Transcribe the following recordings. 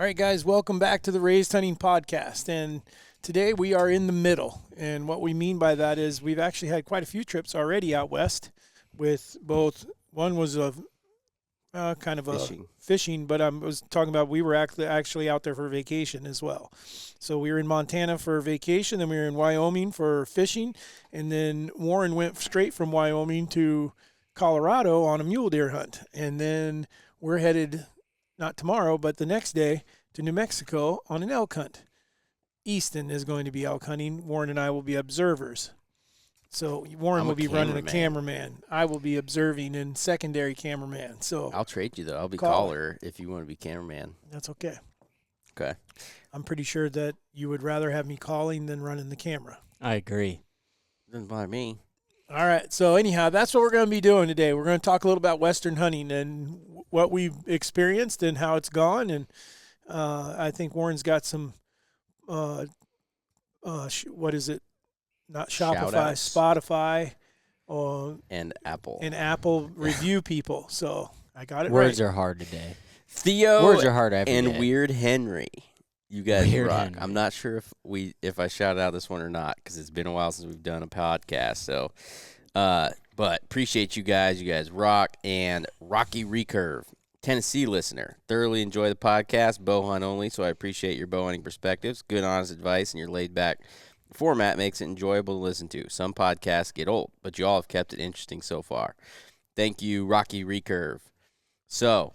All right, guys, welcome back to the Raised Hunting Podcast. And today we are in the middle. And what we mean by that is we've actually had quite a few trips already out west with both. One was a kind of fishing, but I was talking about we were actually out there for vacation as well. So we were in Montana for vacation, then we were in Wyoming for fishing, and then Warren went straight from Wyoming to Colorado on a mule deer hunt. And then we're headed, not tomorrow, but the next day to New Mexico on an elk hunt. Easton is going to be elk hunting. Warren and I will be observers. So Warren will be running a cameraman. I will be observing and secondary cameraman. So I'll trade you, though. I'll be caller if you want to be cameraman. That's okay. Okay. I'm pretty sure that you would rather have me calling than running the camera. I agree. Doesn't bother me. All right. So anyhow, that's what we're going to be doing today. We're going to talk a little about Western hunting and what we've experienced and how it's gone. And I think Warren's got some, what is it? Not Shopify, Spotify, and Apple. And Apple review people. So I got it Words right. are hard today. Theo Words are hard every and day. Weird Henry. You guys Weird rock. Henry. I'm not sure if I shouted out this one or not because it's been a while since we've done a podcast. So, but appreciate you guys. You guys rock. And Rocky Recurve, Tennessee listener. Thoroughly enjoy the podcast. Bow hunt only, so I appreciate your bow hunting perspectives. Good, honest advice, and your laid-back format makes it enjoyable to listen to. Some podcasts get old, but you all have kept it interesting so far. Thank you, Rocky Recurve. So,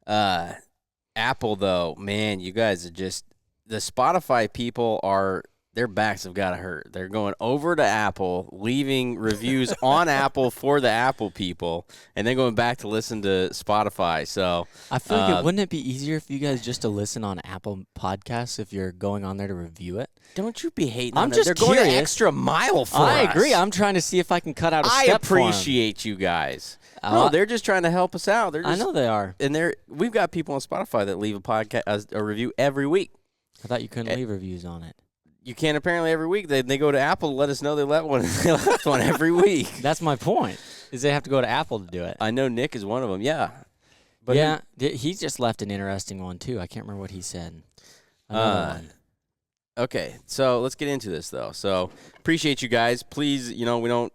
Apple, though, man, you guys are just – the Spotify people are – their backs have got to hurt. They're going over to Apple, leaving reviews on Apple for the Apple people, and then going back to listen to Spotify. So I feel like wouldn't it be easier if you guys just to listen on Apple Podcasts if you're going on there to review it? Don't you be hating I'm on them. just They're curious. going an extra mile for I us. agree. I'm trying to see if I can cut out a I step for 'em. appreciate you guys. No, they're just trying to help us out. They're just, I know they are. And we've got people on Spotify that leave a podcast, a review every week. I thought you couldn't leave reviews on it. You can apparently every week. They go to Apple to let us know they left one. They left one every week. That's my point. Is they have to go to Apple to do it. I know Nick is one of them. Yeah. But yeah, he just left an interesting one too. I can't remember what he said. Another one. Okay, so let's get into this though. So appreciate you guys. Please, we don't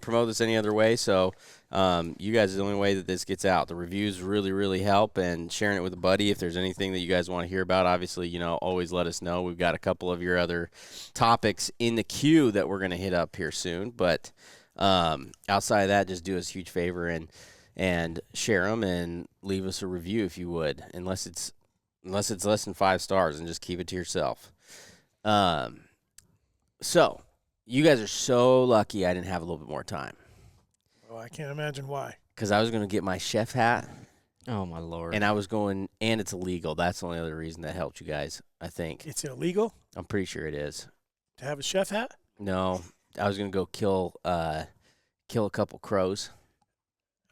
promote this any other way. So you guys are the only way that this gets out. The reviews really, really help, and sharing it with a buddy. If there's anything that you guys want to hear about, obviously, always let us know. We've got a couple of your other topics in the queue that we're going to hit up here soon. But outside of that, just do us a huge favor and share them and leave us a review if you would, unless it's less than 5 stars, and just keep it to yourself. So you guys are so lucky I didn't have a little bit more time. Oh, I can't imagine why. Because I was going to get my chef hat. Oh, my Lord. And I was going, and it's illegal. That's the only other reason that helped you guys, I think. It's illegal I'm pretty sure it is. to have a chef hat? No, I was going to go kill a couple crows.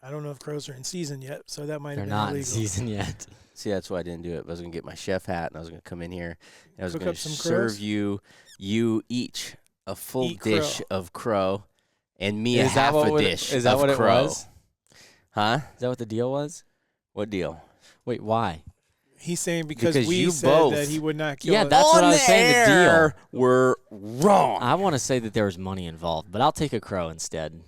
I don't know if crows are in season yet, so that might They're have been not illegal. in season yet. See, that's why I didn't do it. I was going to get my chef hat, and I was going to come in here, and I was Cook going up to some serve crows? you each a full Eat dish crow. of crow, and me a Is that half what a would- dish is that of what it crow. was? Huh? Is that what the deal was? What deal? Wait, why? He's saying because Because we you said both- that he would not kill Yeah, us. that's what I was On saying, the deal. air, we're wrong. I want to say that there was money involved, but I'll take a crow instead.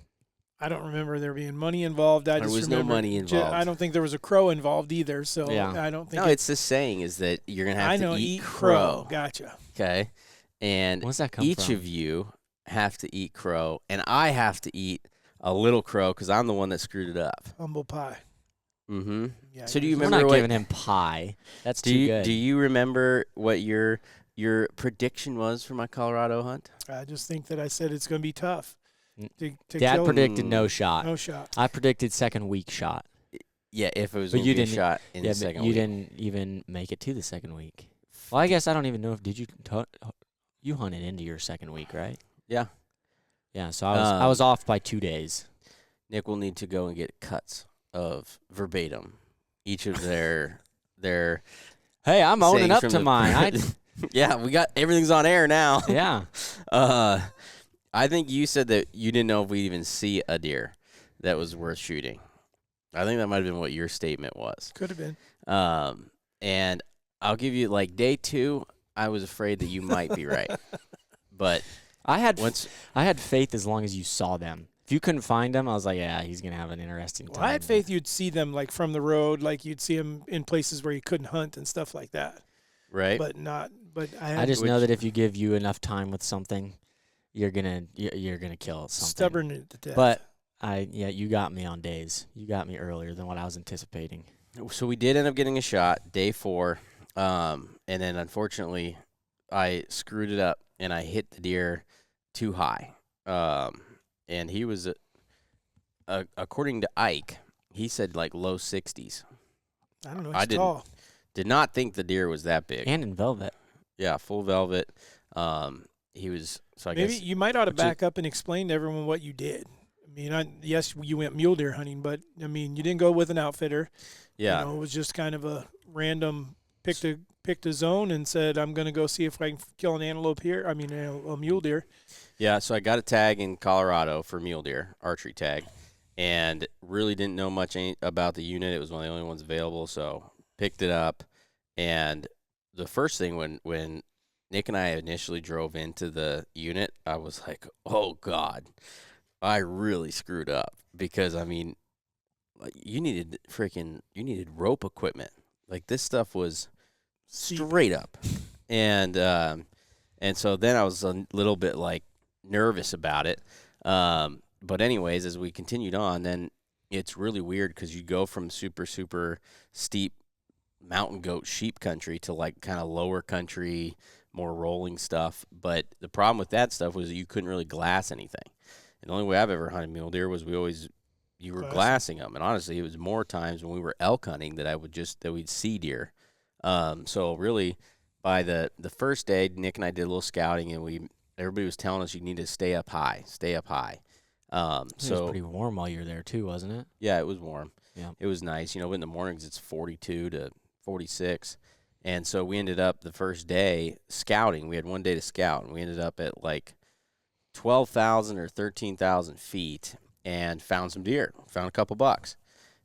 I don't remember there being money involved. I There just was no remember money involved. I don't think there was a crow involved either, so Yeah. I don't think No, it's the saying is that you're going to have I to know, eat crow. Gotcha. Okay? And Where's that come each from? of you have to eat crow, and I have to eat a little crow because I'm the one that screwed it up. Humble pie. Mm-hmm. Yeah, So do you We're remember not what, giving him pie. That's too good. Do you remember what your prediction was for my Colorado hunt? I just think that I said it's going to be tough. To Dad kill predicted no shot. no shot. I predicted second week shot. Yeah, if it was But going you to be a didn't- shot in Yeah, the but second you week. didn't even make it to the second week. Well, I guess I don't even know if you hunted into your second week, right? Yeah. Yeah, so I was off by 2 days. Nick will need to go and get cuts of verbatim each of their Hey, I'm owning sayings up from to the- mine. Yeah, we got everything's on air now. Yeah. I think you said that you didn't know if we'd even see a deer that was worth shooting. I think that might have been what your statement was. Could have been. And I'll give you like day 2. I was afraid that you might be right, but I had once I had faith as long as you saw them. If you couldn't find them, I was like, yeah, he's gonna have an interesting time. Well, I had faith you'd see them like from the road, like you'd see them in places where you couldn't hunt and stuff like that. right. But not. But I just know that if you give you enough time with something, you're gonna kill something. stubborn to death. But you got me on days. You got me earlier than what I was anticipating. So we did end up getting a shot day 4, and then unfortunately, I screwed it up and I hit the deer too high. And he was, according to Ike, he said like low 60s. I don't know. I He's tall. Did not think the deer was that big. And in velvet. Yeah, full velvet. He was. So I Maybe guess you might ought to back up and explain to everyone what you did. I mean, yes, you went mule deer hunting, but I mean, you didn't go with an outfitter. yeah. You know, it was just kind of a random picked a zone and said, I'm going to go see if I can kill an antelope here. I mean, a mule deer. Yeah, so I got a tag in Colorado for mule deer, archery tag, and really didn't know much about the unit. It was one of the only ones available, so picked it up. And the first thing when Nick and I initially drove into the unit, I was like, oh, God, I really screwed up because, I mean, you needed rope equipment. Like, this stuff was straight up. And so then I was a little bit, like, nervous about it. But anyways, as we continued on, then it's really weird because you go from super, super steep mountain goat sheep country to, like, kind of lower country, more rolling stuff. But the problem with that stuff was that you couldn't really glass anything. And the only way I've ever hunted mule deer was you were glassing them. And honestly, it was more times when we were elk hunting that we'd see deer. So really, by the first day, Nick and I did a little scouting, and everybody was telling us you need to stay up high. It was pretty warm while you were there too, wasn't it? Yeah, it was warm. Yeah, it was nice. You know, in the mornings it's 42 to 46, and so we ended up the first day scouting. We had one day to scout, and we ended up at like 12,000 or 13,000 feet, and found some deer. Found a couple bucks,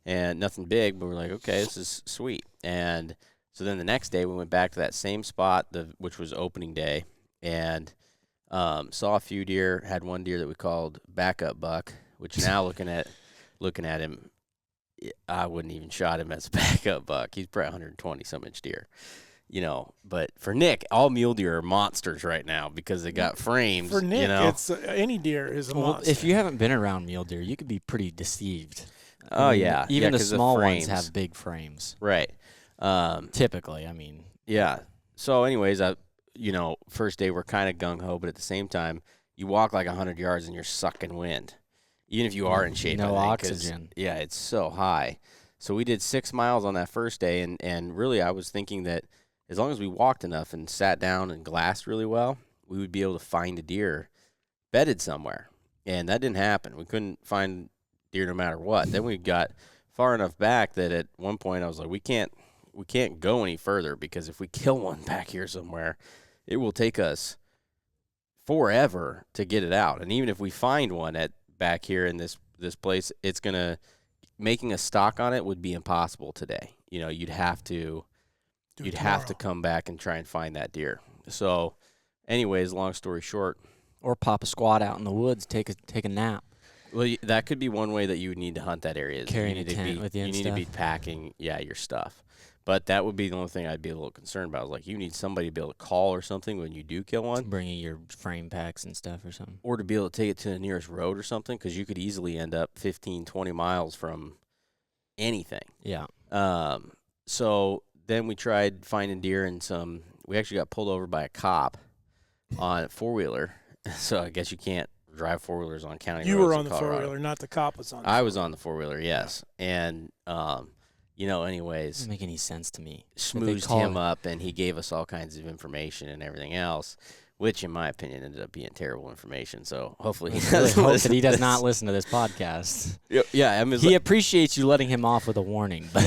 and nothing big, but we're like, okay, this is sweet. And so then the next day we went back to that same spot, which was opening day, and saw a few deer. Had one deer that we called backup buck, which now looking at him, I wouldn't even shot him as a backup buck. He's probably 120 some inch deer, you know. But for Nick, all mule deer are monsters right now because they got frames. For Nick, you know? it's any deer is a monster. If you haven't been around mule deer, you could be pretty deceived. Oh, I mean, yeah. Even the 'cause of small ones frames. have big frames. Right. Typically, I mean. Yeah. So anyways, first day we're kind of gung-ho, but at the same time, you walk like 100 yards and you're sucking wind, even if you are in shape. No I think, 'cause, oxygen. Yeah, it's so high. So we did 6 miles on that first day, and really I was thinking that as long as we walked enough and sat down and glassed really well, we would be able to find a deer bedded somewhere. And that didn't happen. We couldn't find deer no matter what. Then we got far enough back that at one point I was like, we can't go any further because if we kill one back here somewhere, it will take us forever to get it out. And even if we find one back here in this place, it's gonna making a stock on it would be impossible today. You know, you'd have to come back and try and find that deer. So, anyways, long story short, Or pop a squat out in the woods, take a nap. well, that could be one way that you would need to hunt that area. Carrying you a need tent to be, with you and need to be stuff. packing, your stuff. But that would be the only thing I'd be a little concerned about. Like, you need somebody to be able to call or something when you do kill one. Bringing your frame packs and stuff or something. Or to be able to take it to the nearest road or something, because you could easily end up 15, 20 miles from anything. Yeah. So then we tried finding deer in we actually got pulled over by a cop on a four-wheeler. So I guess you can't drive four-wheelers on county roads. You were on in the Colorado. four-wheeler, not the cop was on. I was on the four-wheeler, yes. And, anyways, Doesn't make any sense to me. smoothed him up, and he gave us all kinds of information and everything else, which, in my opinion, ended up being terrible information. So hopefully he I really doesn't hope listen that he to does this. not listen to this podcast. Yeah, I mean, He appreciates you letting him off with a warning, but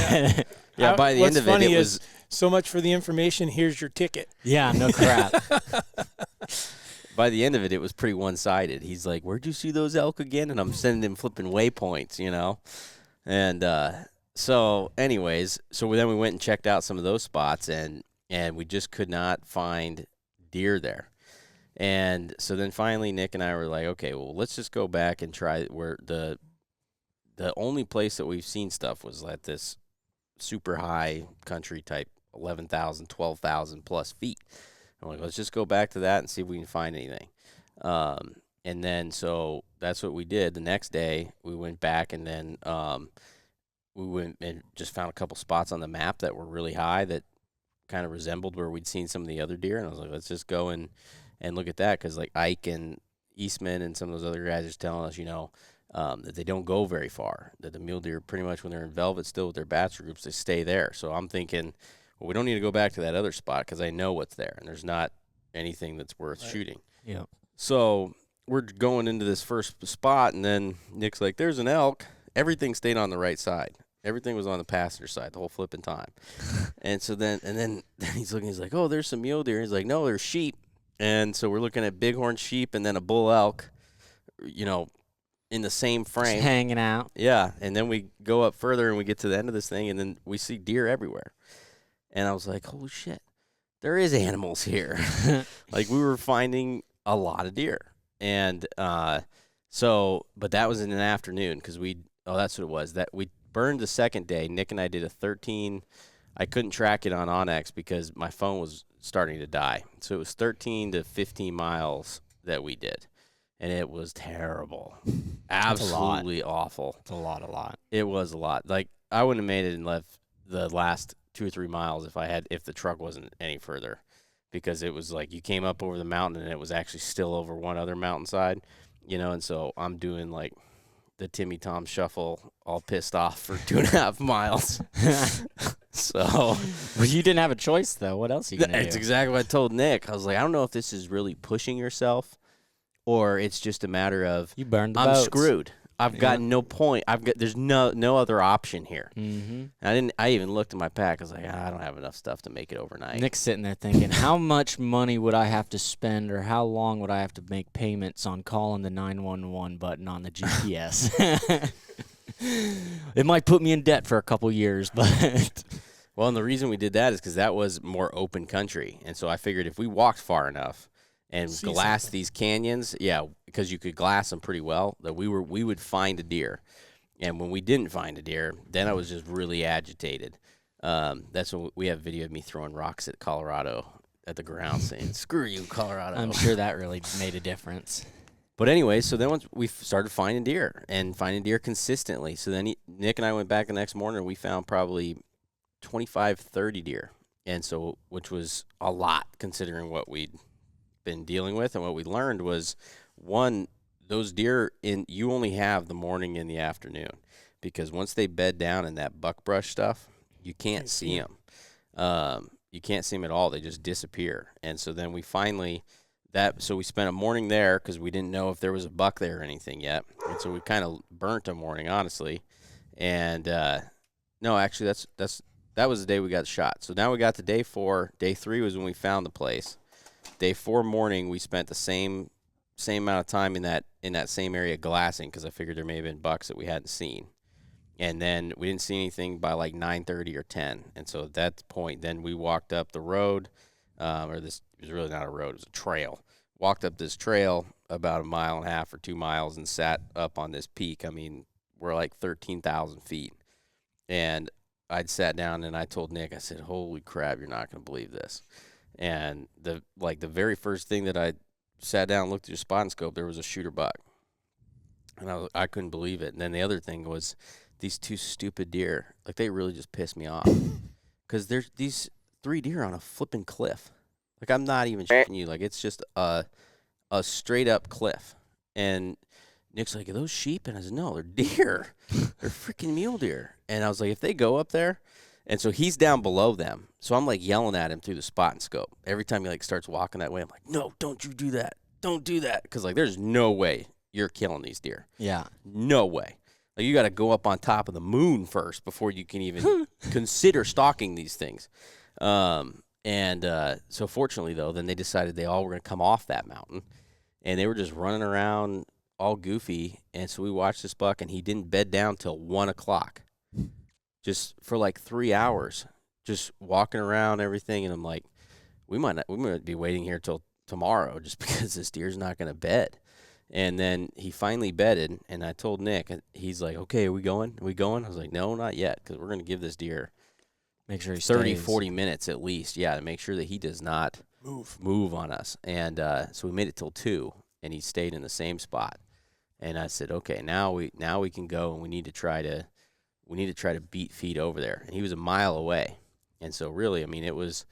yeah. By the What's end of funny it is, was so much for the information. Here's your ticket. yeah, no crap. by the end of it, it was pretty one-sided. He's like, "Where'd you see those elk again?" And I'm sending him flipping waypoints, And so, anyways, then we went and checked out some of those spots, and and we just could not find deer there. And so then finally Nick and I were like, okay, well, let's just go back and try where the only place that we've seen stuff was at this super high country type 11,000, 12,000 plus feet. I'm like, let's just go back to that and see if we can find anything. And then so that's what we did. The next day we went back, and then we went and just found a couple spots on the map that were really high that kind of resembled where we'd seen some of the other deer. And I was like, let's just go and look at that, because like Ike and Eastman and some of those other guys are telling us, that they don't go very far, that the mule deer pretty much when they're in velvet still with their bachelor groups, they stay there. So I'm thinking, well, we don't need to go back to that other spot because I know what's there, and there's not anything that's worth shooting. Yeah. So we're going into this first spot, and then Nick's like, there's an elk. Everything stayed on the right side. Everything was on the passenger side the whole flipping time. And so then he's looking, he's like, oh, there's some mule deer. He's like, no, there's sheep. And so we're looking at bighorn sheep and then a bull elk, in the same frame. Just hanging out. Yeah. And then we go up further and we get to the end of this thing, and then we see deer everywhere. And I was like, holy shit, there is animals here. Like, we were finding a lot of deer. And but that was in an afternoon, because that's what it was. That we burned the second day. Nick and I did a 13. I couldn't track it on Onyx because my phone was starting to die. So it was 13 to 15 miles that we did. And it was terrible. Absolutely awful. It's a lot. It was a lot. Like, I wouldn't have made it and left the last 2 or 3 miles if the truck wasn't any further, because it was like you came up over the mountain and it was actually still over one other mountainside, and so I'm doing like the Timmy Tom shuffle, all pissed off for 2.5 miles. So, well, you didn't have a choice though. What else are you gonna do? That's exactly what I told Nick. I was like, I don't know if this is really pushing yourself, or it's just a matter of you burned the I'm boats. screwed. I've got no point. There's no other option here. Mm-hmm. I even looked at my pack. I was like, I don't have enough stuff to make it overnight. Nick's sitting there thinking, how much money would I have to spend, or how long would I have to make payments on calling the 911 button on the GPS? It might put me in debt for a couple years, but well, and the reason we did that is because that was more open country, and so I figured if we walked far enough and glassed these canyons, because you could glass them pretty well, that we would find a deer. And when we didn't find a deer, then I was just really agitated. That's when we have video of me throwing rocks at Colorado at the ground, saying, "Screw you, Colorado." I'm sure that really made a difference. But anyway, so then once we started finding deer consistently. So then Nick and I went back the next morning, and we found probably 25, 30 deer, and so which was a lot considering what we'd been dealing with. And what we learned was, one, those deer you only have the morning and the afternoon, because once they bed down in that buckbrush stuff, you can't see them. You can't see them at all. They just disappear. And so then we finally so we spent a morning there because we didn't know if there was a buck there or anything yet. And so we kind of burnt a morning, honestly. And no, actually that was the day we got shot. So now we got to day 4. Day 3 was when we found the place. Day 4 morning, we spent the same amount of time in that same area glassing, because I figured there may have been bucks that we hadn't seen. And then we didn't see anything by like 9:30 or 10. And so at that point, then we walked up the road, it was really not a road, it was a trail. Walked up this trail about 1.5 miles or 2 miles and sat up on this peak. I mean, we're like 13,000 feet. And I'd sat down and I told Nick, I said, holy crap, you're not going to believe this. And the very first thing that I sat down and looked at your spot and scope, there was a shooter buck. And I couldn't believe it. And then the other thing was these 2 stupid deer. Like, they really just pissed me off. Because there's these 3 deer on a flipping cliff. Like, I'm not even shitting you. Like, it's just a straight-up cliff. And Nick's like, are those sheep? And I said, no, they're deer. They're freaking mule deer. And I was like, if they go up there. And so he's down below them. So I'm, like, yelling at him through the spot and scope. Every time he, like, starts walking that way, I'm like, no, don't you do that. Don't do that. Because, like, there's no way you're killing these deer. Yeah. No way. Like, you got to go up on top of the moon first before you can even consider stalking these things. So fortunately, though, then they decided they all were going to come off that mountain. And they were just running around all goofy. And so we watched this buck, and he didn't bed down till 1 o'clock. Just for like 3 hours, just walking around everything, and I'm like, we might be waiting here till tomorrow just because this deer's not going to bed. And then he finally bedded, and I told Nick, and he's like, okay, are we going? Are we going? I was like, no, not yet, because we're going to give this deer Make sure he 30, stays. 40 minutes at least, to make sure that he does not move on us. And so we made it till 2, and he stayed in the same spot. And I said, okay, now we can go, and we need to try to beat feet over there. And he was a mile away. And so really, I mean, it was,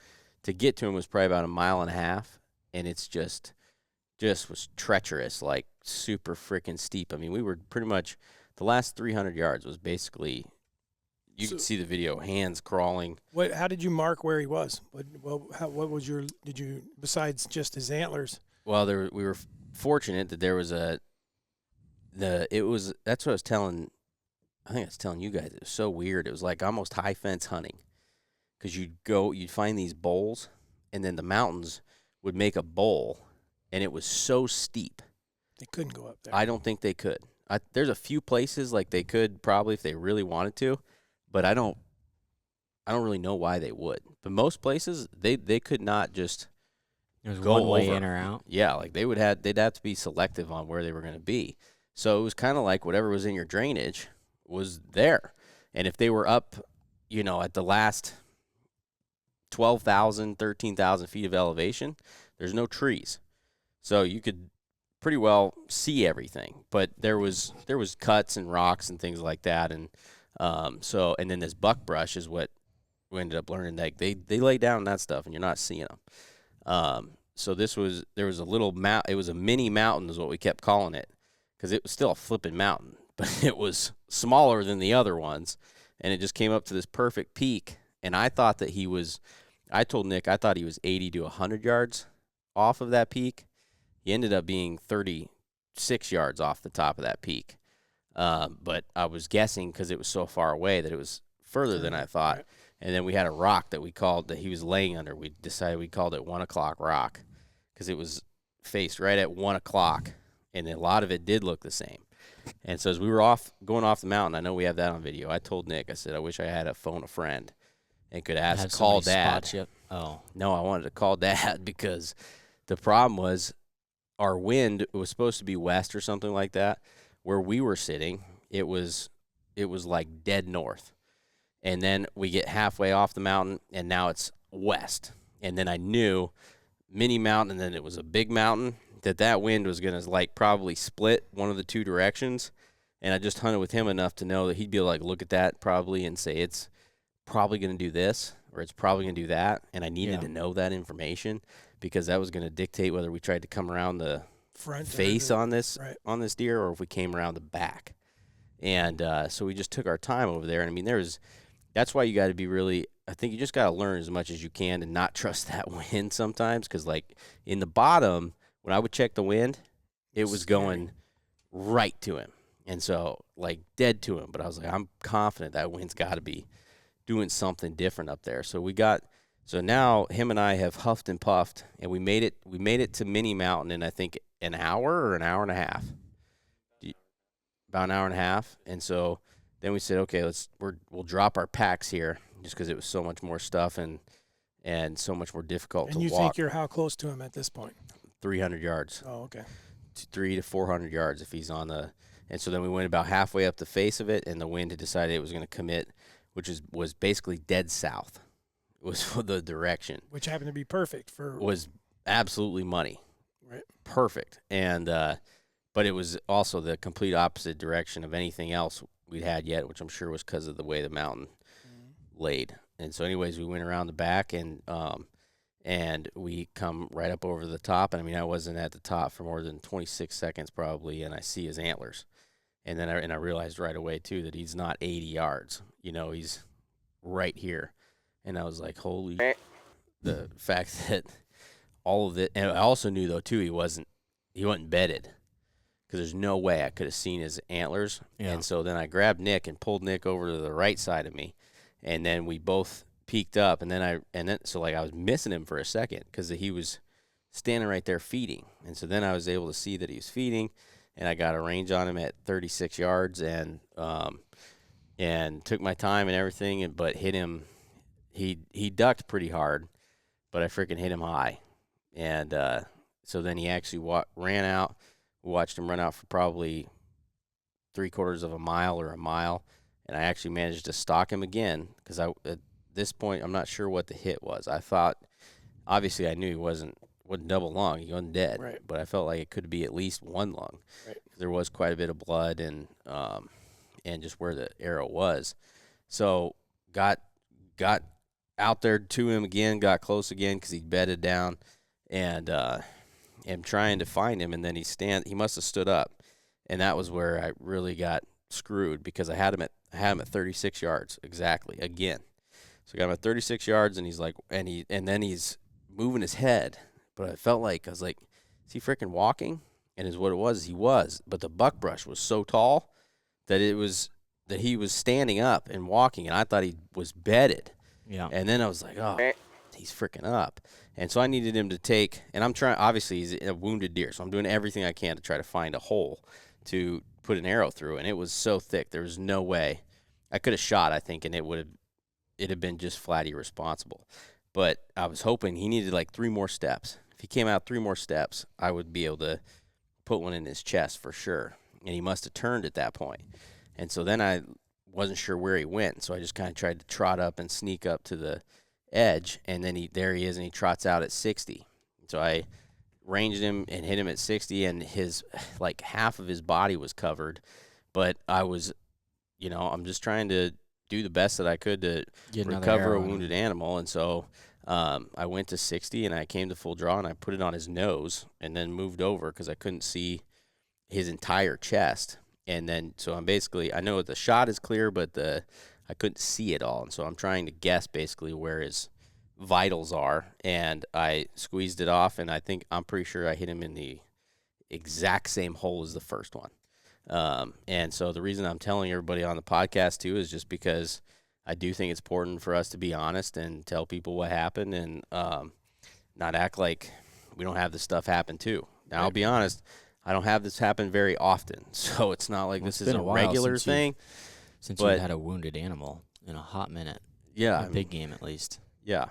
to get to him was probably about a mile and a half, and it's just was treacherous, like super freaking steep. I mean, we were pretty much, the last 300 yards was basically, you could see the video, hands crawling. How did you mark where he was? What was did you, besides just his antlers? Well, we were fortunate that there was that's what I was telling, I think I was telling you guys, it was so weird. It was like almost high fence hunting, because you'd find these bowls, and then the mountains would make a bowl, and it was so steep. They couldn't go up there. I don't think they could. There's a few places like they could probably if they really wanted to, but I don't really know why they would. But most places they could not just There's go one way over. in or out. Yeah, like they'd have to be selective on where they were going to be. So it was kind of like whatever was in your drainage was there. And if they were up, at the last 12,000, 13,000 feet of elevation, there's no trees. So you could pretty well see everything, but there was cuts and rocks and things like that, and and then this buckbrush is what we ended up learning, that they lay down that stuff and you're not seeing them. So there was a little it was a mini mountain is what we kept calling it, because it was still a flipping mountain, but it was smaller than the other ones, and it just came up to this perfect peak. And I told Nick I thought he was 80 to 100 yards off of that peak. He ended up being 36 yards off the top of that peak. But I was guessing because it was so far away that it was further than I thought. Right. And then we had a rock that we called, that he was laying under. We decided we called it 1 o'clock rock, because it was faced right at 1 o'clock, and a lot of it did look the same. And so as we were going off the mountain, I know we have that on video, I told Nick, I said, I wish I had a phone a friend and could call Dad. Oh. No, I wanted to call Dad because the problem was our wind was supposed to be west or something like that. Where we were sitting, it was like dead north. And then we get halfway off the mountain, and now it's west. And then I knew mini mountain, and then it was a big mountain, that wind was going to like probably split one of the two directions. And I just hunted with him enough to know that he'd be like, look at that probably and say it's probably going to do this or it's probably going to do that. And I needed to know that information, because that was going to dictate whether we tried to come around the Front face on this deer, or if we came around the back. And so we just took our time over there. And I mean, that's why you got to be really, I think you just got to learn as much as you can and not trust that wind sometimes. Because like in the bottom, when I would check the wind, it was going right to him. And so like dead to him. But I was like, I'm confident that wind's got to be doing something different up there. So now him and I have huffed and puffed, and we made it to Mini Mountain in, I think, an hour or an hour and a half. About an hour and a half. And so then we said, okay, we'll drop our packs here, just because it was so much more stuff and so much more difficult to walk. And you think you're how close to him at this point? 300 yards. Oh, okay. 300 to 400 yards if he's on the. And so then we went about halfway up the face of it, and the wind had decided it was going to commit, which was basically dead south. Was for the direction, which happened to be perfect for. Was absolutely money, right? Perfect, and but it was also the complete opposite direction of anything else we'd had yet, which I'm sure was because of the way the mountain laid. And so, anyways, we went around the back, and we come right up over the top. And I mean, I wasn't at the top for more than 26 seconds probably, and I see his antlers, and then I realized right away too that he's not 80 yards. He's right here. And I was like, holy, the fact that all of it. And I also knew, though, too, he wasn't bedded, because there's no way I could have seen his antlers. Yeah. And so then I grabbed Nick and pulled Nick over to the right side of me. And then we both peeked up. So I was missing him for a second, because he was standing right there feeding. And so then I was able to see that he was feeding, and I got a range on him at 36 yards and took my time and everything, but hit him he ducked pretty hard, but I freaking hit him high. And so then he actually ran out. We watched him run out for probably 3/4 of a mile or a mile, and I actually managed to stalk him again because at this point I'm not sure what the hit was. I thought, obviously I knew he wasn't double lung, he wasn't dead, Right. but I felt like it could be at least one lung. Right. There was quite a bit of blood and just where the arrow was. So got out there to him again, got close again because he bedded down, and am trying to find him, and then he must have stood up, and that was where I really got screwed because I had him at 36 yards exactly again. So I got him at 36 yards, and he's like, and then he's moving his head, but I was like, is he freaking walking? And is what it was, he was, but the buckbrush was so tall that he was standing up and walking, and I thought he was bedded. Yeah. And then I was like, oh, he's freaking up. And so I needed him to take, and I'm trying, obviously he's a wounded deer, so I'm doing everything I can to try to find a hole to put an arrow through, and it was so thick, there was no way. I could have shot, I think, and it'd have been just flat irresponsible. But I was hoping he needed like 3 more steps. If he came out 3 more steps, I would be able to put one in his chest for sure. And he must have turned at that point. And so then I wasn't sure where he went, so I just kind of tried to trot up and sneak up to the edge, and then there he is, and he trots out at 60. So I ranged him and hit him at 60, and his like half of his body was covered. But I was, I'm just trying to do the best that I could to recover a wounded animal, and so I went to 60, and I came to full draw, and I put it on his nose, and then moved over because I couldn't see his entire chest. And then, so I know the shot is clear, but I couldn't see it all. And so I'm trying to guess basically where his vitals are. And I squeezed it off, and I'm pretty sure I hit him in the exact same hole as the first one. And so the reason I'm telling everybody on the podcast too is just because I do think it's important for us to be honest and tell people what happened, and not act like we don't have this stuff happen too. Now, I'll be honest, I don't have this happen very often, so it's not like this is a regular thing. Since you've had a wounded animal in a hot minute. Yeah. A big game, at least. Yeah.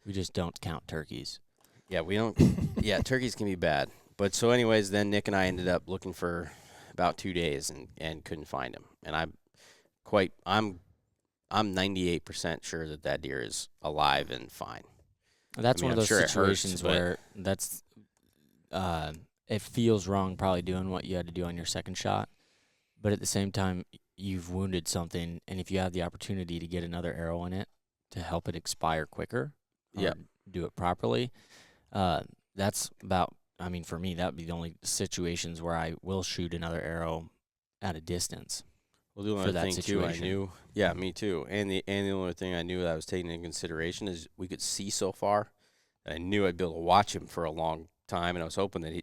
We just don't count turkeys. Yeah, we don't. Yeah, turkeys can be bad. But so anyways, then Nick and I ended up looking for about 2 days and couldn't find him. And I'm 98% sure that deer is alive and fine. That's one of those situations where it feels wrong probably doing what you had to do on your second shot, but at the same time, you've wounded something, and if you have the opportunity to get another arrow in it to help it expire quicker, do it properly, that's about, for me, that would be the only situations where I will shoot another arrow at a distance. Well, the only thing too I knew, yeah, me too, and the only thing I knew that I was taking into consideration is we could see so far, and I knew I'd be able to watch him for a long time, and I was hoping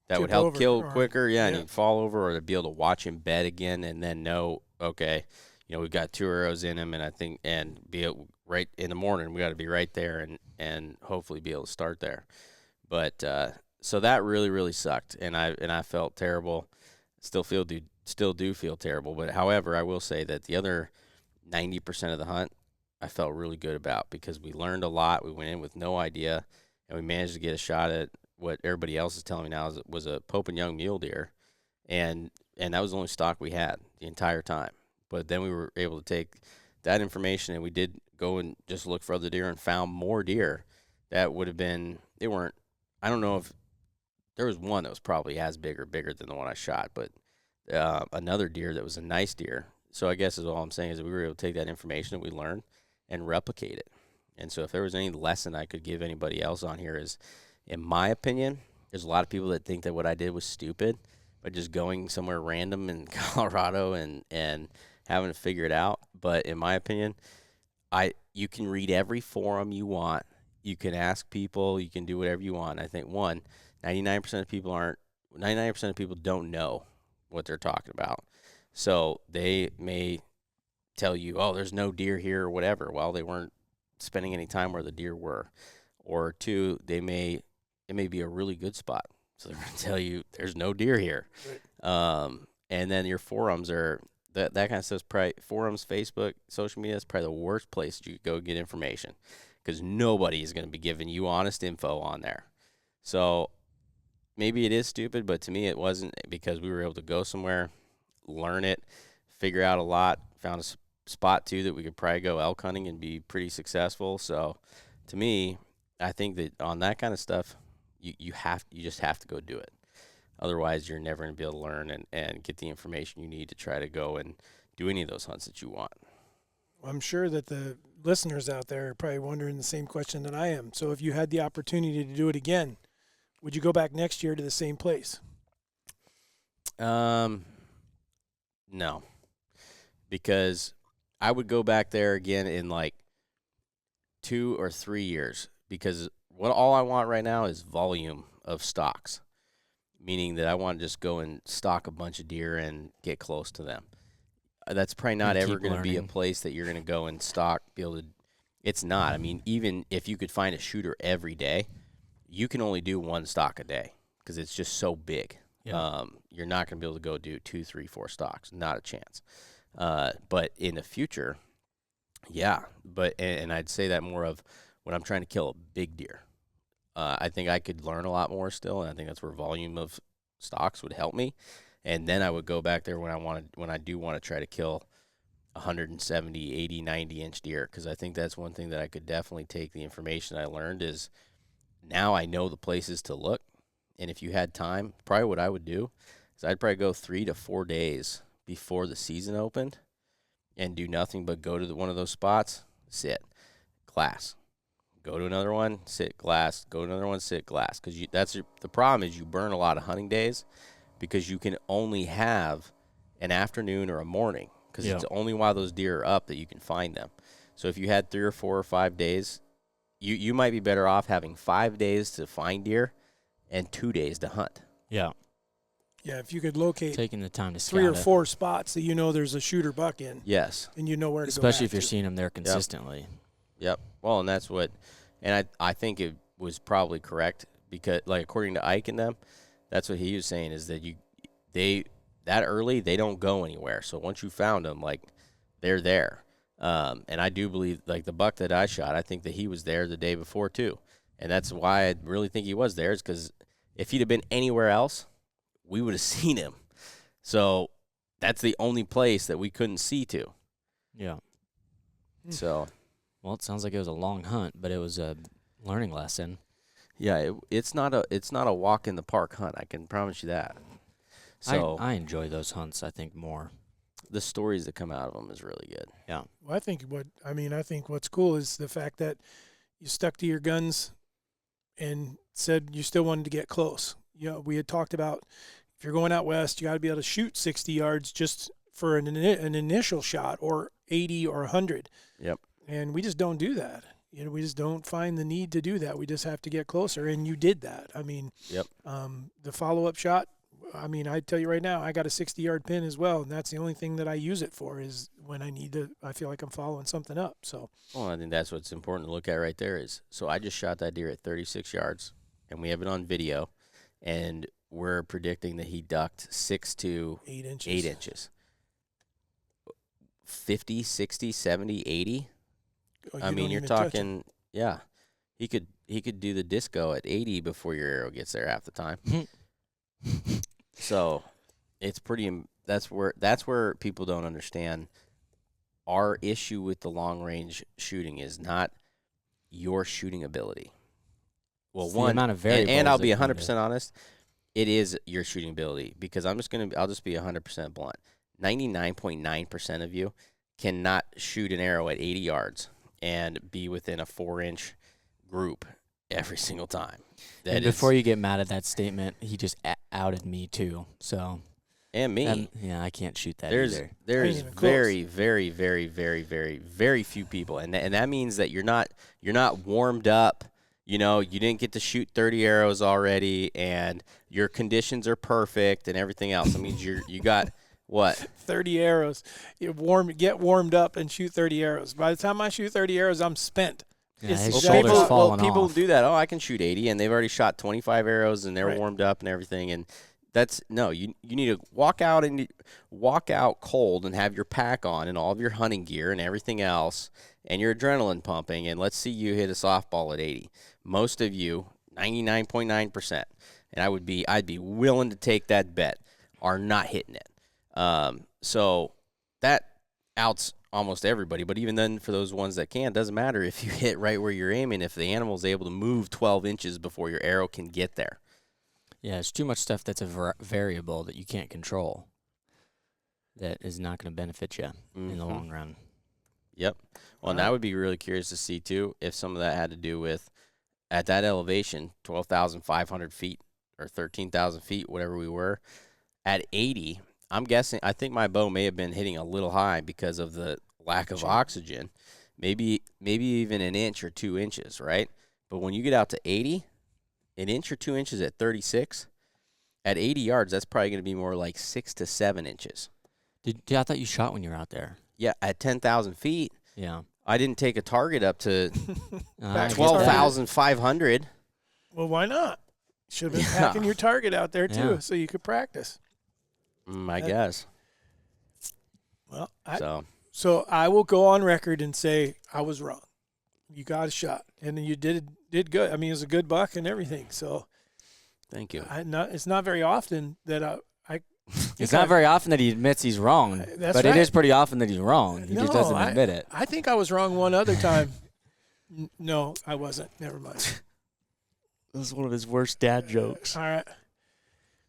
that would help kill quicker, and he'd fall over, or to be able to watch him bed again, and then know, okay, we've got 2 arrows in him, and I think, and be able, right in the morning, we got to be right there, and hopefully be able to start there. But so that really, really sucked, and I felt terrible. Still do feel terrible. But however, I will say that the other 90% of the hunt, I felt really good about because we learned a lot. We went in with no idea, and we managed to get a shot at what everybody else is telling me now was a Pope and Young mule deer, and that was the only stock we had the entire time. But then we were able to take that information, and we did go and just look for other deer and found more deer that would have been, I don't know if there was one that was probably as bigger than the one I shot, but another deer that was a nice deer. So I guess is all I'm saying is that we were able to take that information that we learned and replicate it. And so if there was any lesson I could give anybody else on here is, in my opinion, there's a lot of people that think that what I did was stupid, but just going somewhere random in Colorado and having to figure it out. But in my opinion, you can read every forum you want. You can ask people. You can do whatever you want. I think 99% of people don't know what they're talking about. So they may tell you, oh, there's no deer here or whatever. Well, they weren't spending any time where the deer were. Or 2, it may be a really good spot. So they're going to tell you there's no deer here. Right. And then your forums that kind of stuff's probably forums, Facebook, social media is probably the worst place you could go get information because nobody is going to be giving you honest info on there. So maybe it is stupid, but to me it wasn't because we were able to go somewhere, learn it, figure out a lot, found a spot too that we could probably go elk hunting and be pretty successful. So to me, I think that on that kind of stuff, you just have to go do it. Otherwise, you're never going to be able to learn and get the information you need to try to go and do any of those hunts that you want. I'm sure that the listeners out there are probably wondering the same question that I am. So if you had the opportunity to do it again, would you go back next year to the same place? No, because I would go back there again in like 2 or 3 years because all I want right now is volume of stocks. Meaning that I want to just go and stock a bunch of deer and get close to them. That's probably not ever going to be a place that you're going to go and stock, be able to. It's not. I mean, even if you could find a shooter every day, you can only do 1 stock a day because it's just so big. Yeah. You're not going to be able to go do 2, 3, 4 stocks. Not a chance. But in the future, yeah. But and I'd say that more of when I'm trying to kill a big deer. I think I could learn a lot more still, and I think that's where volume of stocks would help me. And then I would go back there when I do want to try to kill 170, 80, 90-inch deer, because I think that's one thing that I could definitely take the information I learned is now I know the places to look. And if you had time, probably what I would do is I'd probably go 3 to 4 days before the season opened and do nothing but go to one of those spots, sit, glass. Go to another one, sit, glass. Go to another one, sit, glass. Because the problem is you burn a lot of hunting days because you can only have an afternoon or a morning because it's only while those deer are up that you can find them. So if you had 3 or 4 or 5 days, you might be better off having 5 days to find deer and 2 days to hunt. Yeah. Yeah, if you could locate taking the time to 3 or 4 spots that you know there's a shooter buck in. Yes. And you know where to go. Especially if you're seeing them there consistently. Yep. Well, and that's what, and I think it was probably correct because, like, according to Ike and them, that's what he was saying is that that early they don't go anywhere. So once you found them, like, they're there. And I do believe, like, the buck that I shot, I think that he was there the day before too, and that's why I really think he was there is because if he'd have been anywhere else, we would have seen him. So that's the only place that we couldn't see to. Yeah. So. Well, it sounds like it was a long hunt, but it was a learning lesson. Yeah, it's not a walk in the park hunt. I can promise you that. So I enjoy those hunts. I think more. The stories that come out of them is really good. Yeah. Well, I think what's cool is the fact that you stuck to your guns and said you still wanted to get close. You know, we had talked about if you're going out west, you got to be able to shoot 60 yards just for an initial shot, or 80 or 100. Yep. And we just don't do that. You know, we just don't find the need to do that. We just have to get closer, and you did that. I mean, yep. The follow-up shot, I mean, I tell you right now, I got a 60-yard pin as well, and that's the only thing that I use it for is when I feel like I'm following something up. So. Well, I think that's what's important to look at right there is, so I just shot that deer at 36 yards, and we have it on video, and we're predicting that he ducked 6 to 8 inches. 8 inches. 50, 60, 70, 80. I mean, you're talking, yeah. He could do the disco at 80 before your arrow gets there half the time. So, it's pretty. That's where people don't understand. Our issue with the long range shooting is not your shooting ability. Well, it's the amount of variables, and I'll be 100% honest. It is your shooting ability because I'll just be 100% blunt. 99.9% of you cannot shoot an arrow at 80 yards and be within a 4-inch group every single time. And before you get mad at that statement, he just outed me too. So. And me. Yeah, I can't shoot that either. There's very, very, very, very, very, very few people, and that means that you're not warmed up. You know, you didn't get to shoot 30 arrows already, and your conditions are perfect and everything else. That means you got. What? 30 arrows. Get warmed up and shoot 30 arrows. By the time I shoot 30 arrows, I'm spent. Yeah, his shoulders falling people off. do that. Oh, I can shoot 80, and they've already shot 25 arrows, and they're warmed up and everything. And You need to walk out cold and have your pack on and all of your hunting gear and everything else and your adrenaline pumping, and let's see you hit a softball at 80. Most of you, 99.9%, and I'd be willing to take that bet, are not hitting it. So that outs almost everybody, but even then, for those ones that can, it doesn't matter if you hit right where you're aiming if the animal's able to move 12 inches before your arrow can get there. Yeah, it's too much stuff that's a variable that you can't control that is not going to benefit you in the long run. Yep. Well, and I would be really curious to see, too, if some of that had to do with, at that elevation, 12,500 feet or 13,000 feet, whatever we were, at 80, I'm guessing, I think my bow may have been hitting a little high because of the lack of oxygen, maybe even an inch or 2 inches, right? But when you get out to 80, an inch or 2 inches at 36, at 80 yards, that's probably going to be more like 6 to 7 inches. I thought you shot when you were out there. Yeah, at 10,000 feet. Yeah. I didn't take a target up to I get that. 12,500. Well, why not? Should have been packing your target out there, too, Yeah. so you could practice. I guess. Well, So I will go on record and say I was wrong. You got a shot, and you did good. I mean, it was a good buck and everything. So, thank you. It's not very often that I It's not very often that he admits he's wrong, That's but right. it is pretty often that he's wrong. He just doesn't admit it. I think I was wrong one other time. No, I wasn't. Never mind. This is one of his worst dad jokes. All right.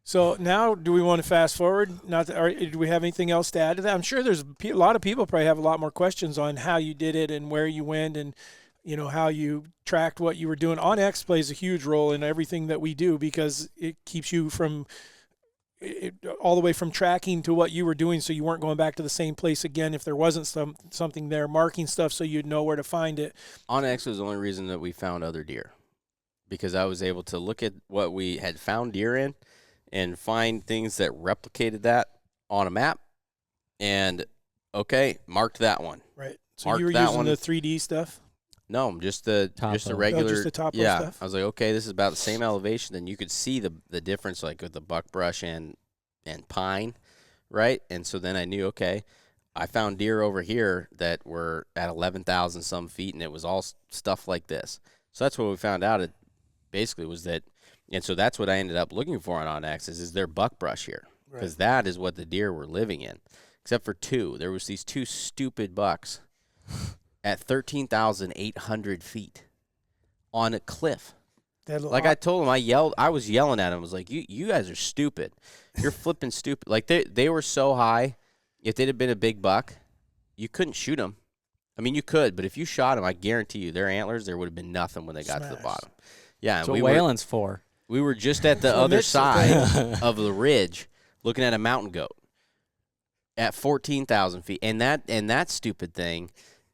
So now, do we want to fast forward? Do we have anything else to add to that? I'm sure there's a lot of people probably have a lot more questions on how you did it and where you went and, how you tracked what you were doing. OnX plays a huge role in everything that we do because it keeps you from all the way from tracking to what you were doing, so you weren't going back to the same place again if there wasn't something there, marking stuff so you'd know where to find it. OnX was the only reason that we found other deer, because I was able to look at what we had found deer in and find things that replicated that on a map and, marked that one. Right. So Marked you were that using one. the 3D stuff? No, just the Topo. regular. just the topo yeah, stuff? I was like, okay, this is about the same elevation. Then you could see the difference, like with the buckbrush and pine, right? And so then I knew, okay, I found deer over here that were at 11,000 some feet, and it was all stuff like this. So that's what we found out. It basically was that, and so that's what I ended up looking for on OnX is their buckbrush here, because that is what the deer were living in, except for two. There was these two stupid bucks at 13,800 feet on a cliff. Like I told him, I was yelling at him. I was like, you guys are stupid. You're flipping stupid. Like they were so high. If they'd have been a big buck, you couldn't shoot them. I mean, you could, but if you shot them, I guarantee you their antlers, there would have been nothing when they got to the bottom. Yeah. That's what whaling's for. We were just at the other side of the ridge looking at a mountain goat at 14,000 feet. And that stupid thing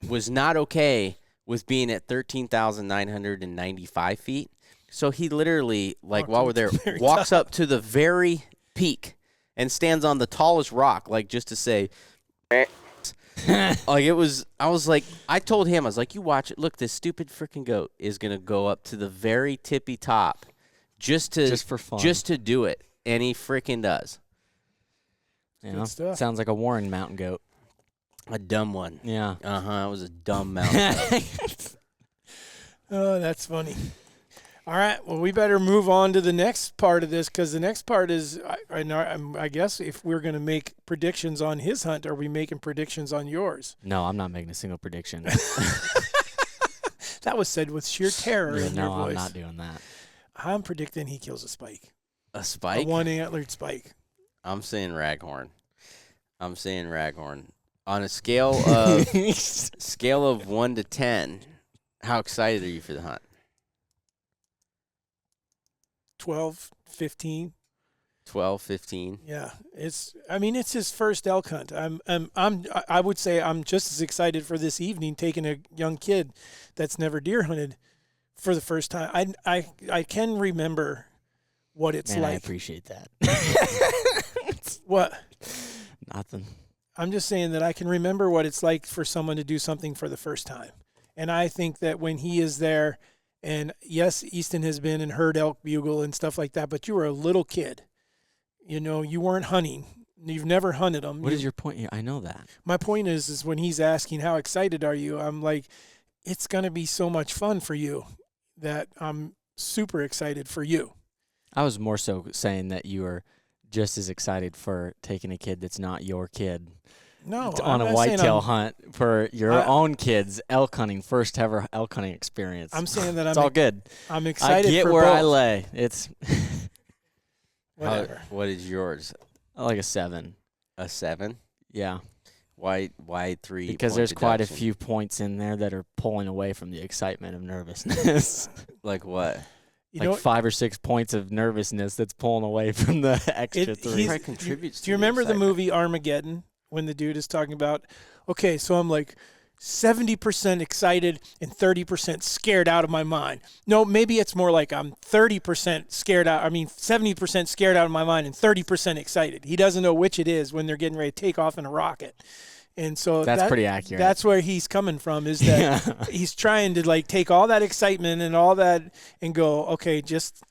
was not okay with being at 13,995 feet. So he literally, like while we're there, walks up to the very peak and stands on the tallest rock, like just to say, like it was, I told him, I was like, you watch it. Look, this stupid freaking goat is going to go up to the very tippy top just for fun, just to do it. And he freaking does. Sounds like a Warren mountain goat. A dumb one. Yeah. It was a dumb mountain goat. Oh, that's funny. All right. Well, we better move on to the next part of this, because the next part is, I guess, if we're going to make predictions on his hunt, are we making predictions on yours? No, I'm not making a single prediction. That was said with sheer terror in your voice. I'm not doing that. I'm predicting he kills a spike. A spike? A one-antlered spike. I'm saying raghorn. On a scale of 1 to 10, how excited are you for the hunt? 12, 15. 12, 15. Yeah, it's his first elk hunt. I would say I'm just as excited for this evening, taking a young kid that's never deer hunted for the first time. I can remember what it's like. I appreciate that. What? Nothing. I'm just saying that I can remember what it's like for someone to do something for the first time. And I think that when he is there, and yes, Easton has been and heard elk bugle and stuff like that, but you were a little kid. you weren't hunting. You've never hunted them. What is your point here? I know that. My point is when he's asking how excited are you, I'm like, it's going to be so much fun for you that I'm super excited for you. I was more so saying that you were just as excited for taking a kid that's not your kid No, on a whitetail hunt for your own kids elk hunting, first ever elk hunting experience. I'm saying that it's all good. I'm excited. I get for where both. I lay. It's whatever. What is yours? like a 7. A 7? Yeah, Why 3? because there's quite a few points in there that are pulling away from the excitement of nervousness. Like what? Like 5 or 6 points of nervousness that's pulling away from the extra 3. Probably contributes. Do you remember the movie Armageddon when the dude is talking about, okay, so I'm like 70% excited and 30% scared out of my mind. No, maybe it's more like I'm 30% scared out. 70% scared out of my mind and 30% excited. He doesn't know which it is when they're getting ready to take off in a rocket. And so that's pretty accurate. That's where he's coming from, is that he's trying to like take all that excitement and all that and go, okay, just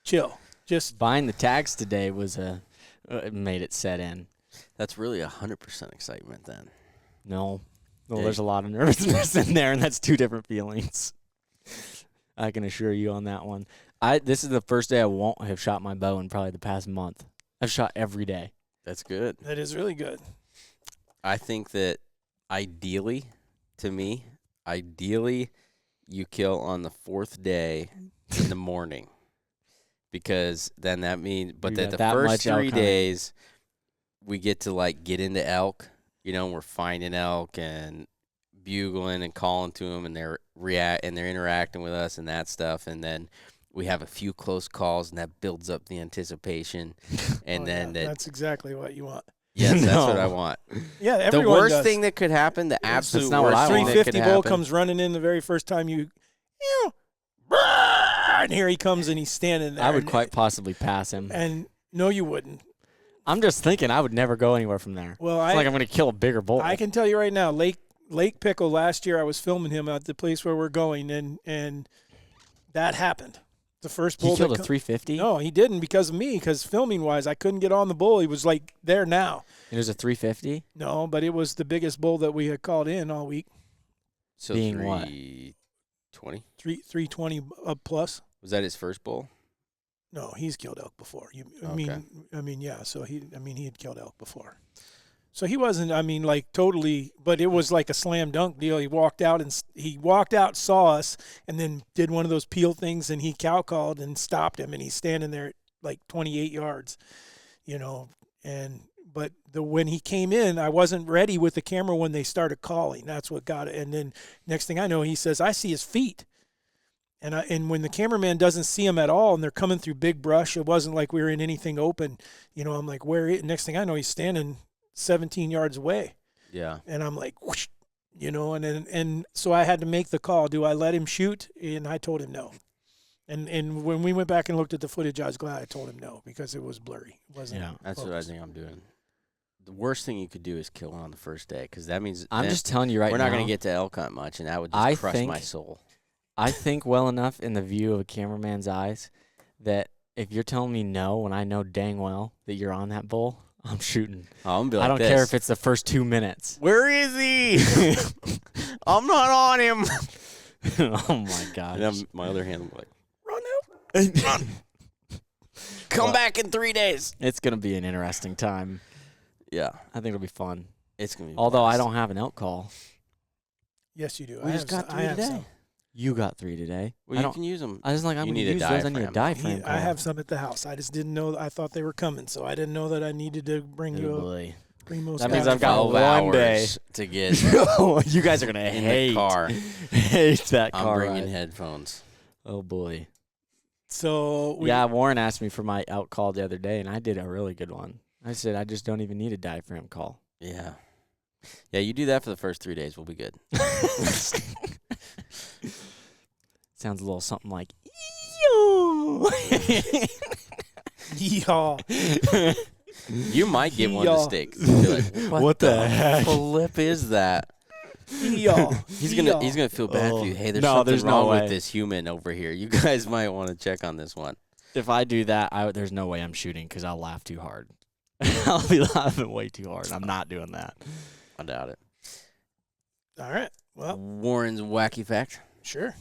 chill. Just buying the tags today was made it set in. That's really 100% excitement then. No, Yeah. there's a lot of nervousness in there, and that's 2 different feelings. I can assure you on that one. This is the first day I won't have shot my bow in probably the past month. I've shot every day. That's good. that is really good. I think that ideally, you kill on the 4th day in the morning, because then that means. But that the first 3 days, we get to like get into elk. We're finding elk and bugling and calling to them, and they're interacting with us and that stuff, and then we have a few close calls, and that builds up the anticipation, and that's exactly what you want. Yes, that's what I want. Yeah, everyone The worst does. thing that could happen, the absolute not what worst I thing want. that could 350 bull happen. comes running in the very first time and here he comes and he's standing there. I would quite possibly pass him. And no, you wouldn't. I'm just thinking I would never go anywhere from there. Well, it's like I'm going to kill a bigger bull. I can tell you right now, Lake Pickle last year, I was filming him at the place where we're going, and that happened. The first bull. He killed a 350? No, he didn't because of me. Because filming wise, I couldn't get on the bull. He was like there now. It was a 350? No, but it was the biggest bull that we had called in all week. So Being 320? 320 up plus. Was that his first bull? No, he's killed elk before. Yeah. So he had killed elk before. So he wasn't. Totally. But it was like a slam dunk deal. He walked out, saw us, and then did one of those peel things, and he cow called and stopped him, and he's standing there at like 28 yards, But when he came in, I wasn't ready with the camera when they started calling. That's what got it. And then next thing I know, he says, "I see his feet." And when the cameraman doesn't see him at all, and they're coming through big brush, it wasn't like we were in anything open. I'm like, where is it? Next thing I know, he's standing 17 yards away. Yeah. And I'm like, whoosh, and so I had to make the call. Do I let him shoot? And I told him no. And when we went back and looked at the footage, I was glad I told him no, because it was blurry. It wasn't. Yeah. That's what I think I'm doing. The worst thing you could do is kill on the first day, because that means I'm just telling you right now. we're not going to get to elk hunt much, and that would just crush my soul. I think well enough in the view of a cameraman's eyes that if you're telling me no when I know dang well that you're on that bull, I'm shooting. I'm gonna be like I don't care if it's the first 2 minutes. Where is he? I'm not on him. Oh, my gosh. And then my other hand, I'm like, run out. Run. Come back in 3 days. It's going to be an interesting time. Yeah. I think it'll be fun. It's going to be Although blast. I don't have an elk call. Yes, you do. We just got 3 today. Some. You got 3 today. Well, you can use them. I was like, I'm You going need to a use those. I need a diaphragm. diaphragm call. I have some at the house. I just didn't know. I thought they were coming, so I didn't know that I needed to bring Oh, you boy. That means I've got 12 one day hours to get You guys are going to in hate the car. hate that I'm car bringing ride. headphones. Oh, boy. So Warren asked me for my out call the other day, and I did a really good one. I said, I just don't even need a diaphragm call. Yeah. Yeah, you do that for the first 3 days. We'll be good. Sounds a little something like, Yeehaw. You might get one to Yeehaw. stick. Be like, What the heck? flip is that? Yeehaw. He's gonna feel bad for you. Hey, there's No, something there's no wrong way. with this human over here. You guys might want to check on this one. If I do that, there's no way I'm shooting because I'll laugh too hard. I'll be laughing way too hard. I'm not doing that. I doubt it. All right. Well, Warren's wacky fact. sure.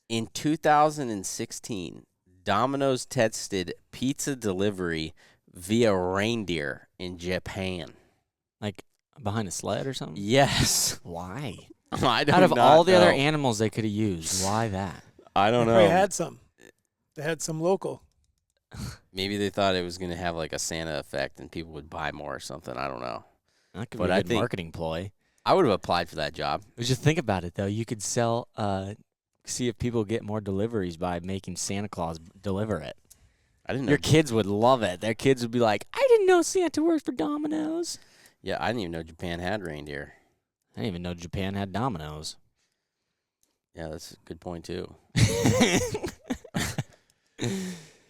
In 2016, Domino's tested pizza delivery via reindeer in Japan. Like behind a sled or something? Yes. Why? I don't Out of not all the know. other animals they could have used, why that? I don't They know. had some. They had some local. Maybe they thought it was going to have like a Santa effect and people would buy more or something. I don't know. That could But be a I good think- marketing ploy. I would have applied for that job. But just think about it, though. You could sell, see if people get more deliveries by making Santa Claus deliver it. I didn't know. Your kids would love it. Their kids would be like, I didn't know Santa worked for Domino's. Yeah, I didn't even know Japan had reindeer. I didn't even know Japan had Domino's. Yeah, that's a good point too.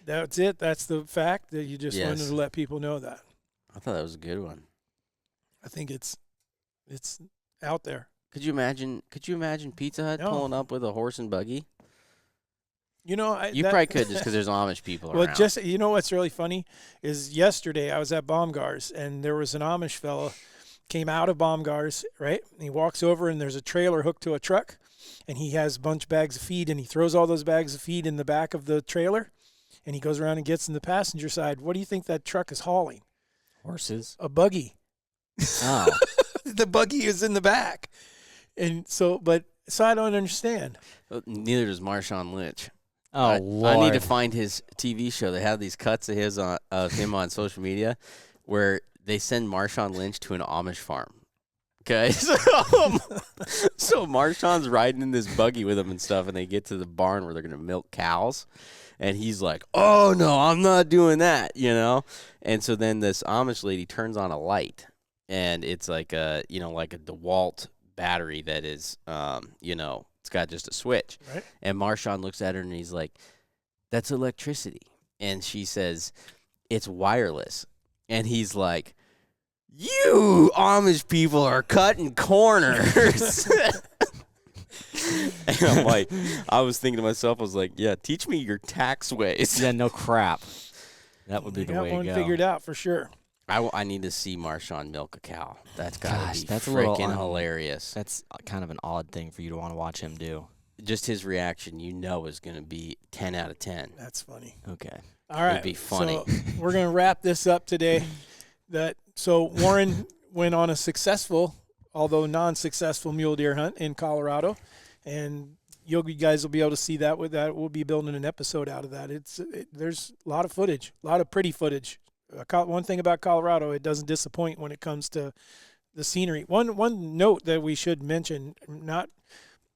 That's it. That's the fact that you just wanted Yes. to let people know that. I thought that was a good one. I think it's out there. Could you imagine Pizza Hut No. pulling up with a horse and buggy? You know, You probably could just because there's Amish people Well, around. just you know what's really funny is yesterday I was at Baumgar's and there was an Amish fella came out of Baumgar's, right? And he walks over and there's a trailer hooked to a truck and he has a bunch of bags of feed and he throws all those bags of feed in the back of the trailer and he goes around and gets in the passenger side. What do you think that truck is hauling? Horses? A buggy. Oh. The buggy is in the back. And so I don't understand. Neither does Marshawn Lynch. Oh, Lord. I need to find his TV show. They have these cuts of him on social media where they send Marshawn Lynch to an Amish farm. Okay, so Marshawn's riding in this buggy with him and stuff, and they get to the barn where they're gonna milk cows, and he's like, "Oh no, I'm not doing that," you know. And so then this Amish lady turns on a light, and it's like a DeWalt battery that is, it's got just a switch. Right. And Marshawn looks at her and he's like, "That's electricity." And she says, "It's wireless." And he's like, "You Amish people are cutting corners." And I'm like, I was thinking to myself, I was like, yeah, teach me your tax ways. Yeah, no crap. That would be They the got way to one go. figured out for sure. I need to see Marshawn milk a cow. That's got Gosh, to be that's a little freaking hilarious. That's kind of an odd thing for you to want to watch him do. Just his reaction, is going to be 10 out of 10. That's funny. Okay. All right. It'd be funny. So we're going to wrap this up today. So Warren went on a successful, although non-successful mule deer hunt in Colorado, and you guys will be able to see that with that. We'll be building an episode out of that. There's a lot of footage, a lot of pretty footage. One thing about Colorado, it doesn't disappoint when it comes to the scenery. One note that we should mention,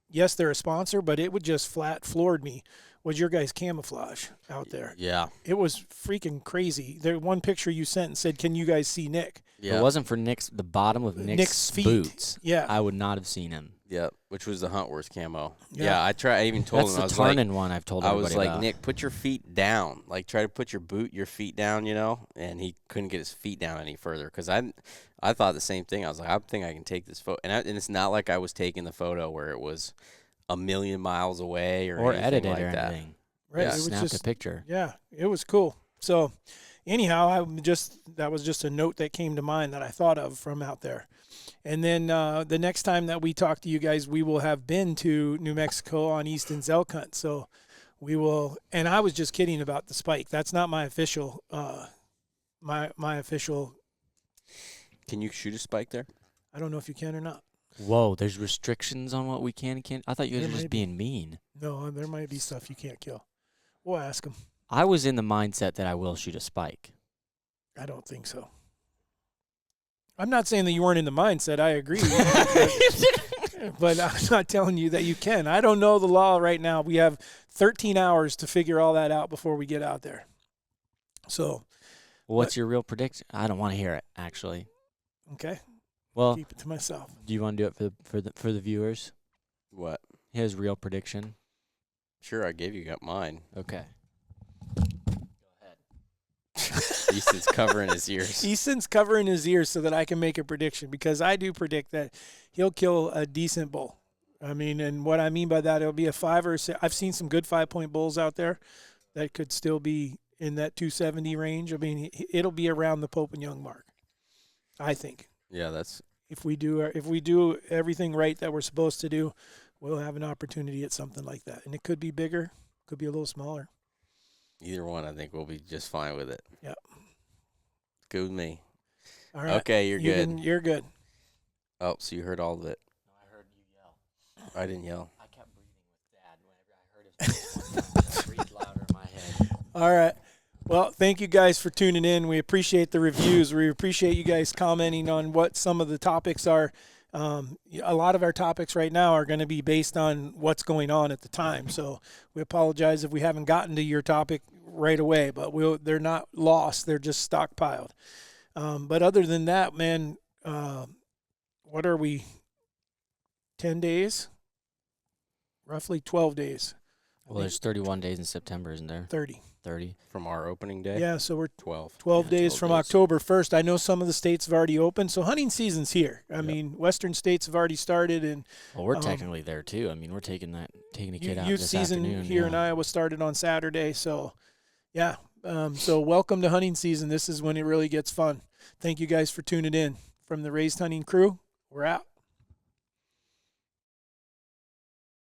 yes, they're a sponsor, but it would just flat floored me, was your guys' camouflage out there. Yeah. It was freaking crazy. There one picture you sent and said, "Can you guys see Nick?" If Yeah. it wasn't for the bottom of Nick's feet. boots, Yeah. I would not have seen him. Yeah, which was the Huntworth camo. Yeah. Yeah, I even told That's him, the I was like, Tarnin one I've told I everybody was like, about. "Nick, put your feet down. Like, try to put your feet down, and he couldn't get his feet down any further because I thought the same thing. I was like, I think I can take this photo, and it's not like I was taking the photo where it was a million miles away or anything edited like or that. anything. Right. Yeah. It was Snapped just a picture. Yeah, it was cool. So anyhow, that was just a note that came to mind that I thought of from out there. And then the next time that we talk to you guys, we will have been to New Mexico on Easton's elk hunt. So we will, and I was just kidding about the spike. That's not my official, my official. Can you shoot a spike there? I don't know if you can or not. Whoa, there's restrictions on what we can and can't. I thought you guys There were just might be. being mean. No, there might be stuff you can't kill. We'll ask them. I was in the mindset that I will shoot a spike. I don't think so. I'm not saying that you weren't in the mindset. I agree with you. But I'm not telling you that you can. I don't know the law right now. We have 13 hours to figure all that out before we get out there. So, What's your real prediction? I don't want to hear it, actually. okay, Well, keep it to myself. do you want to do it for the viewers? What? His real prediction. Sure, I gave you mine. Okay. Easton's covering his ears. Easton's covering his ears so that I can make a prediction because I do predict that he'll kill a decent bull. I mean, and what I mean by that, it'll be a 5 or 6. I've seen some good 5-point bulls out there that could still be in that 270 range. I mean, it'll be around the Pope and Young mark, I think. Yeah, that's If we do everything right that we're supposed to do, we'll have an opportunity at something like that. And it could be bigger, could be a little smaller. either one. I think we'll be just fine with it. Yeah. Good with me. All right. Okay, you're good. You're good. Oh, so you heard all of it. No, I heard you yell. I didn't yell. I kept breathing with Dad whenever I heard his voice. I breathed louder in my head. All right. Well, thank you guys for tuning in. We appreciate the reviews. We appreciate you guys commenting on what some of the topics are. A lot of our topics right now are going to be based on what's going on at the time. So we apologize if we haven't gotten to your topic right away, but they're not lost. They're just stockpiled. But other than that, man, what are we, 10 days? Roughly 12 days. Well, there's 31 days in September, isn't there? 30. 30. From our opening day? Yeah, so we're 12. 12 Yeah, days 12 from days. October 1st. I know some of the states have already opened, so hunting season's here. I mean, western states have already started, and Well, we're technically there too. I mean, we're taking a kid out youth this season afternoon. here in Iowa started on Saturday. So, yeah. So welcome to hunting season. This is when it really gets fun. Thank you guys for tuning in. From the Raised Hunting crew, we're out.